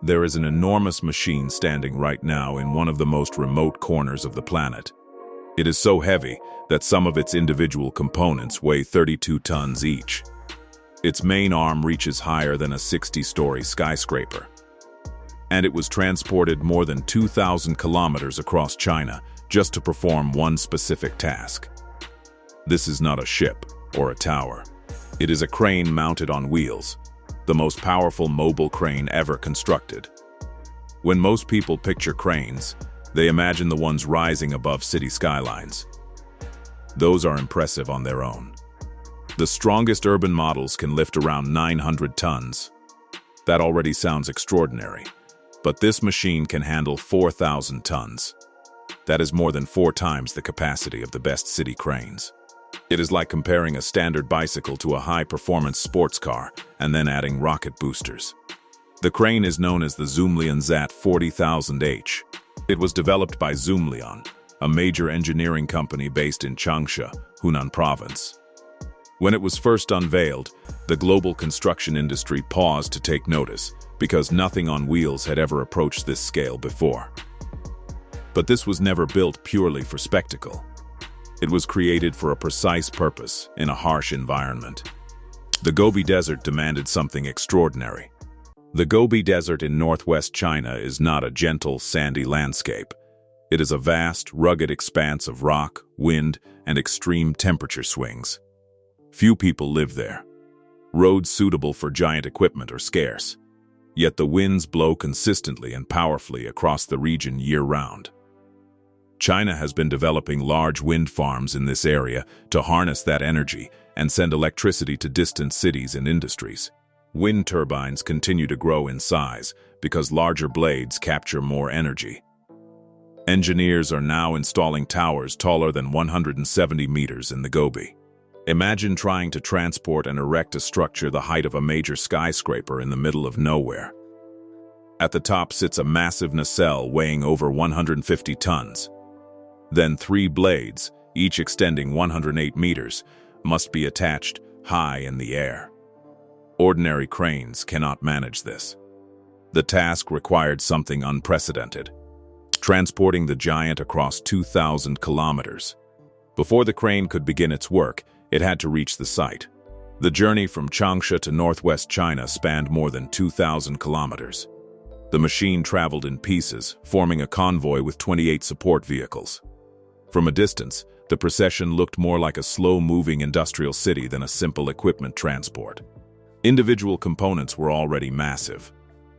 There is an enormous machine standing right now in one of the most remote corners of the planet. It is so heavy that some of its individual components weigh 32 tons each. Its main arm reaches higher than a 60-story skyscraper. And it was transported more than 2,000 kilometers across China just to perform one specific task. This is not a ship or a tower. It is a crane mounted on wheels, the most powerful mobile crane ever constructed. When most people picture cranes, they imagine the ones rising above city skylines. Those are impressive on their own. The strongest urban models can lift around 900 tons. That already sounds extraordinary, but this machine can handle 4,000 tons. That is more than 4 times the capacity of the best city cranes. It is like comparing a standard bicycle to a high-performance sports car and then adding rocket boosters. The crane is known as the Zoomlion ZAT 40,000H. It was developed by Zoomlion, a major engineering company based in Changsha, Hunan Province. When it was first unveiled, the global construction industry paused to take notice because nothing on wheels had ever approached this scale before. But this was never built purely for spectacle. It was created for a precise purpose in a harsh environment. The Gobi Desert demanded something extraordinary. The Gobi Desert in northwest China is not a gentle, sandy landscape. It is a vast, rugged expanse of rock, wind, and extreme temperature swings. Few people live there. Roads suitable for giant equipment are scarce. Yet the winds blow consistently and powerfully across the region year-round. China has been developing large wind farms in this area to harness that energy and send electricity to distant cities and industries. Wind turbines continue to grow in size because larger blades capture more energy. Engineers are now installing towers taller than 170 meters in the Gobi. Imagine trying to transport and erect a structure the height of a major skyscraper in the middle of nowhere. At the top sits a massive nacelle weighing over 150 tons. Then 3 blades, each extending 108 meters, must be attached high in the air. Ordinary cranes cannot manage this. The task required something unprecedented: transporting the giant across 2,000 kilometers. Before the crane could begin its work, it had to reach the site. The journey from Changsha to northwest China spanned more than 2,000 kilometers. The machine traveled in pieces, forming a convoy with 28 support vehicles. From a distance, the procession looked more like a slow-moving industrial city than a simple equipment transport. Individual components were already massive.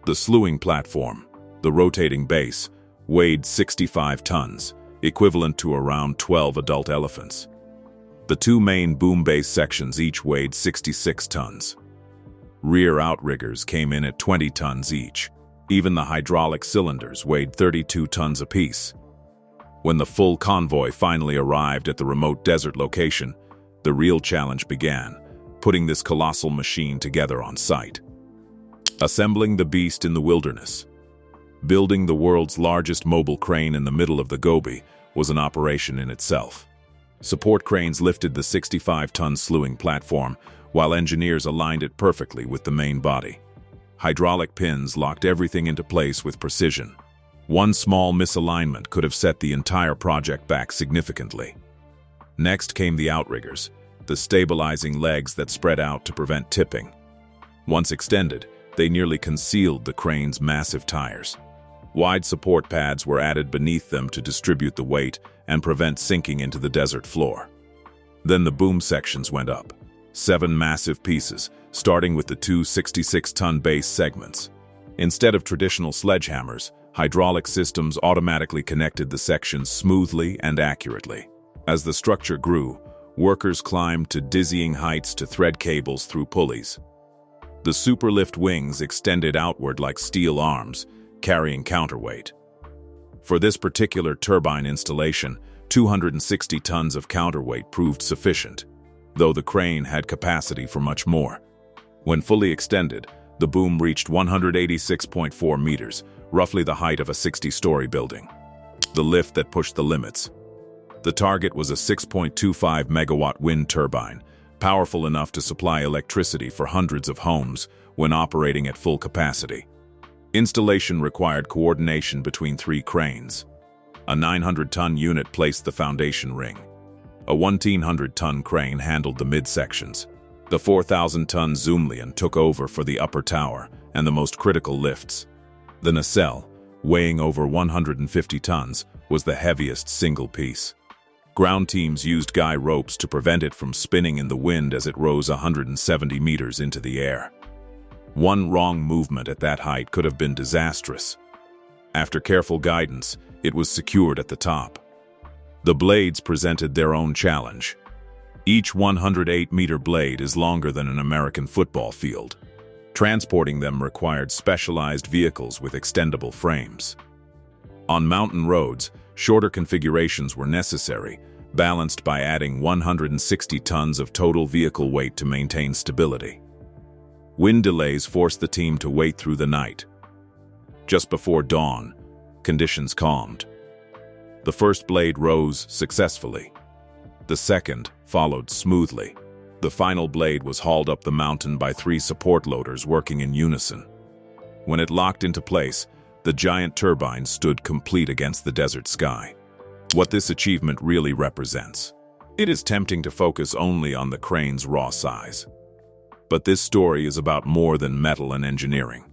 The slewing platform, the rotating base, weighed 65 tons, equivalent to around 12 adult elephants. The 2 main boom base sections each weighed 66 tons. Rear outriggers came in at 20 tons each. Even the hydraulic cylinders weighed 32 tons apiece. When the full convoy finally arrived at the remote desert location, the real challenge began: putting this colossal machine together on site. Assembling the beast in the wilderness. Building the world's largest mobile crane in the middle of the Gobi was an operation in itself. Support cranes lifted the 65-ton slewing platform, while engineers aligned it perfectly with the main body. Hydraulic pins locked everything into place with precision. One small misalignment could have set the entire project back significantly. Next came the outriggers, the stabilizing legs that spread out to prevent tipping. Once extended, they nearly concealed the crane's massive tires. Wide support pads were added beneath them to distribute the weight and prevent sinking into the desert floor. Then the boom sections went up. 7 massive pieces, starting with the 2 66-ton base segments. Instead of traditional sledgehammers, hydraulic systems automatically connected the sections smoothly and accurately. As the structure grew, workers climbed to dizzying heights to thread cables through pulleys. The superlift wings extended outward like steel arms, carrying counterweight. For this particular turbine installation, 260 tons of counterweight proved sufficient, though the crane had capacity for much more. When fully extended, the boom reached 186.4 meters, roughly the height of a 60-story building. The lift that pushed the limits. The target was a 6.25 megawatt wind turbine, powerful enough to supply electricity for hundreds of homes when operating at full capacity. Installation required coordination between 3 cranes. A 900-ton unit placed the foundation ring. A 1,100-ton crane handled the midsections. The 4,000-ton Zoomlion took over for the upper tower and the most critical lifts. The nacelle, weighing over 150 tons, was the heaviest single piece. Ground teams used guy ropes to prevent it from spinning in the wind as it rose 170 meters into the air. One wrong movement at that height could have been disastrous. After careful guidance, it was secured at the top. The blades presented their own challenge. Each 108-meter blade is longer than an American football field. Transporting them required specialized vehicles with extendable frames. On mountain roads, shorter configurations were necessary, balanced by adding 160 tons of total vehicle weight to maintain stability. Wind delays forced the team to wait through the night. Just before dawn, conditions calmed. The first blade rose successfully. The second followed smoothly. The final blade was hauled up the mountain by 3 support loaders working in unison. When it locked into place, the giant turbine stood complete against the desert sky. What this achievement really represents. It is tempting to focus only on the crane's raw size. But this story is about more than metal and engineering.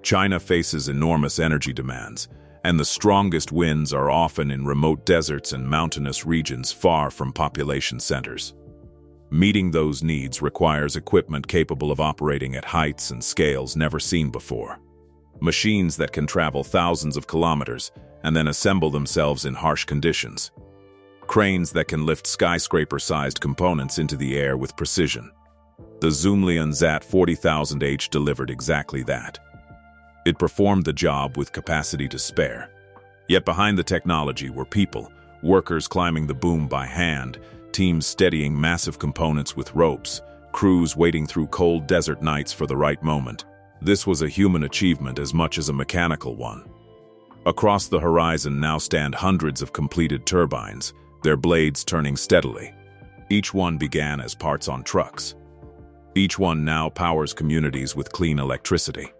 China faces enormous energy demands, and the strongest winds are often in remote deserts and mountainous regions far from population centers. Meeting those needs requires equipment capable of operating at heights and scales never seen before. Machines that can travel thousands of kilometers and then assemble themselves in harsh conditions. Cranes that can lift skyscraper-sized components into the air with precision. The Zoomlion ZAT 40,000H delivered exactly that. It performed the job with capacity to spare. Yet behind the technology were people, workers climbing the boom by hand, teams steadying massive components with ropes, crews waiting through cold desert nights for the right moment. This was a human achievement as much as a mechanical one. Across the horizon now stand hundreds of completed turbines, their blades turning steadily. Each one began as parts on trucks. Each one now powers communities with clean electricity.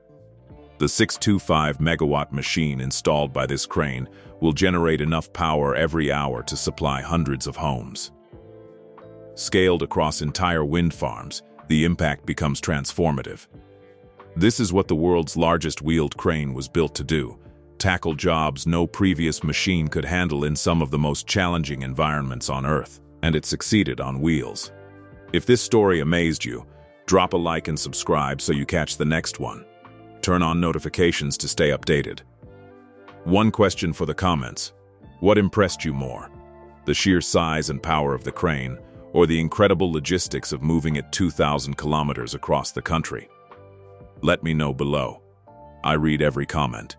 The 625-megawatt machine installed by this crane will generate enough power every hour to supply hundreds of homes. Scaled across entire wind farms, the impact becomes transformative. This is what the world's largest wheeled crane was built to do: tackle jobs no previous machine could handle in some of the most challenging environments on Earth, and it succeeded on wheels. If this story amazed you, drop a like and subscribe so you catch the next one. Turn on notifications to stay updated. One question for the comments: what impressed you more? The sheer size and power of the crane, or the incredible logistics of moving it 2,000 kilometers across the country? Let me know below. I read every comment.